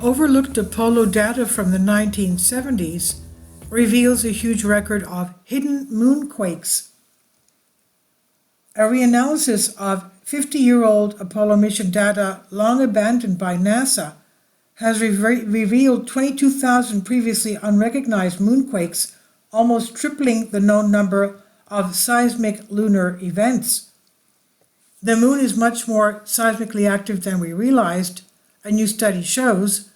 Overlooked Apollo data from the 1970s reveals a huge record of hidden moonquakes. A reanalysis of 50-year-old Apollo mission data long abandoned by NASA has revealed 22,000 previously unrecognized moonquakes, almost tripling the known number of seismic lunar events. The moon is much more seismically active than we realized, a new study shows.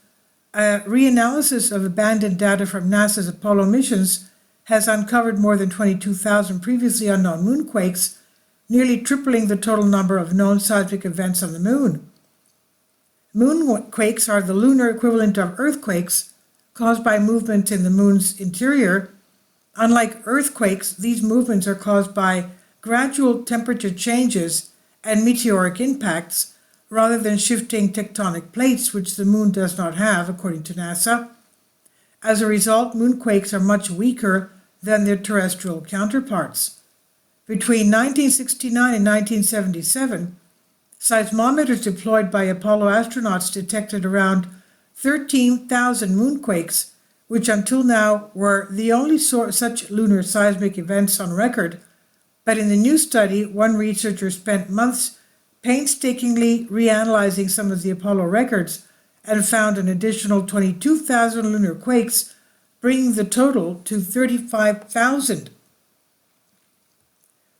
A reanalysis of abandoned data from NASA's Apollo missions has uncovered more than 22,000 previously unknown moonquakes, nearly tripling the total number of known seismic events on the moon. Moonquakes are the lunar equivalent of earthquakes caused by movements in the moon's interior. Unlike earthquakes, these movements are caused by gradual temperature changes and meteoric impacts, rather than shifting tectonic plates, which the moon does not have, according to NASA. As a result, moonquakes are much weaker than their terrestrial counterparts. Between 1969 and 1977, seismometers deployed by Apollo astronauts detected around 13,000 moonquakes, which until now were the only such lunar seismic events on record. But in the new study, one researcher spent months painstakingly reanalyzing some of the Apollo records and found an additional 22,000 lunar quakes, bringing the total to 35,000.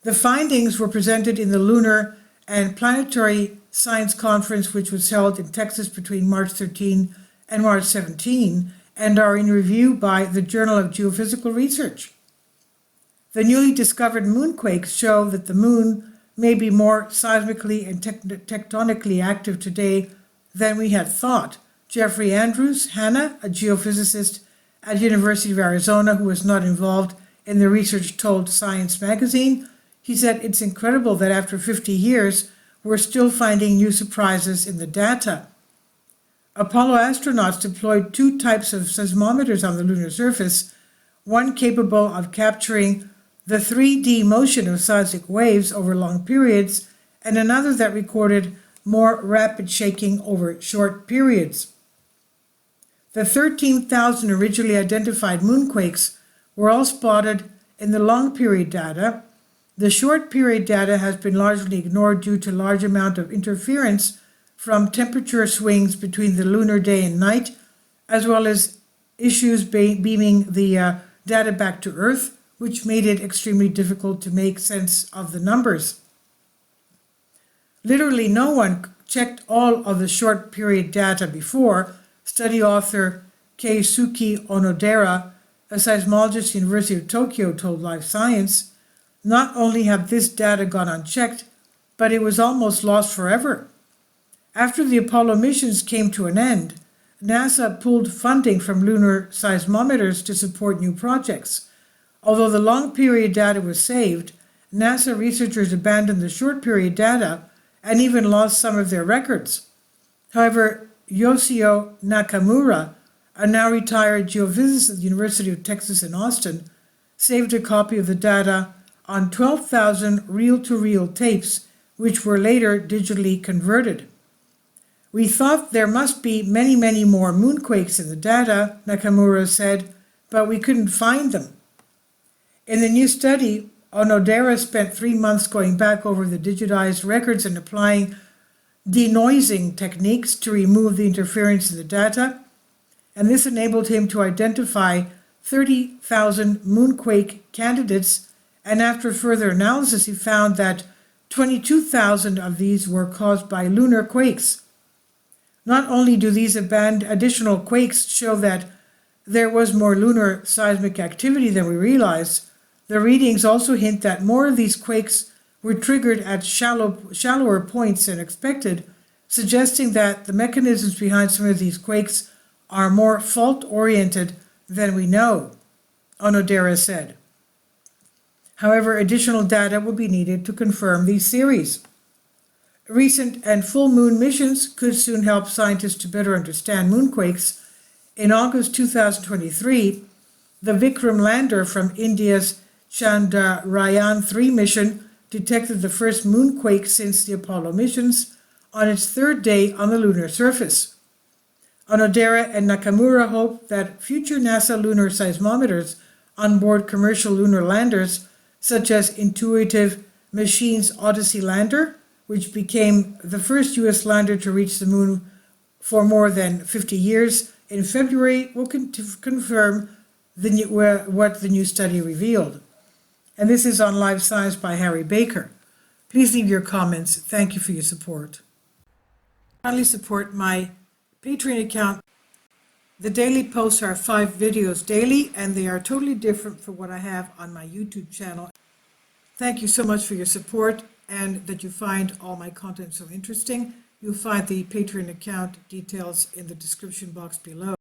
The findings were presented in the Lunar and Planetary Science Conference, which was held in Texas between March 13 and March 17, and are in review by the Journal of Geophysical Research. The newly discovered moonquakes show that the moon may be more seismically and tectonically active today than we had thought. Jeffrey Andrews Hanna, a geophysicist at University of Arizona who was not involved in the research, told Science magazine, he said, "It's incredible that after 50 years, we're still finding new surprises in the data." Apollo astronauts deployed two types of seismometers on the lunar surface, one capable of capturing the 3D motion of seismic waves over long periods, and another that recorded more rapid shaking over short periods. The 13,000 originally identified moonquakes were all spotted in the long period data. The short period data has been largely ignored due to large amount of interference from temperature swings between the lunar day and night, as well as issues beaming the data back to Earth, which made it extremely difficult to make sense of the numbers. Literally no one checked all of the short period data before, study author Keisuke Onodera, a seismologist at the University of Tokyo, told Life Science. Not only have this data gone unchecked, but it was almost lost forever. After the Apollo missions came to an end, NASA pulled funding from lunar seismometers to support new projects. Although the long period data was saved, NASA researchers abandoned the short period data and even lost some of their records. However, Yoshio Nakamura, a now retired geophysicist at the University of Texas in Austin, saved a copy of the data on 12,000 reel-to-reel tapes, which were later digitally converted. "We thought there must be many, many more moonquakes in the data," Nakamura said, "but we couldn't find them." In the new study, Onodera spent 3 months going back over the digitized records and applying denoising techniques to remove the interference in the data, and this enabled him to identify 30,000 moonquake candidates, and after further analysis he found that 22,000 of these were caused by lunar quakes. Not only do these additional quakes show that there was more lunar seismic activity than we realized, the readings also hint that more of these quakes were triggered at shallower points than expected, suggesting that the mechanisms behind some of these quakes are more fault-oriented than we know, Onodera said. However, additional data will be needed to confirm these theories. Recent and full moon missions could soon help scientists to better understand moonquakes. In August 2023, the Vikram lander from India's Chandrayaan-3 mission detected the first moonquake since the Apollo missions on its third day on the lunar surface. Onodera and Nakamura hope that future NASA lunar seismometers on board commercial lunar landers, such as Intuitive Machines' Odyssey lander, which became the first U.S. lander to reach the moon for more than 50 years, in February will confirm what the new study revealed. And this is on Live Science by Harry Baker. Please leave your comments. Thank you for your support. Kindly support my Patreon account. The daily posts are 5 videos daily, and they are totally different from what I have on my YouTube channel. Thank you so much for your support and that you find all my content so interesting. You'll find the Patreon account details in the description box below.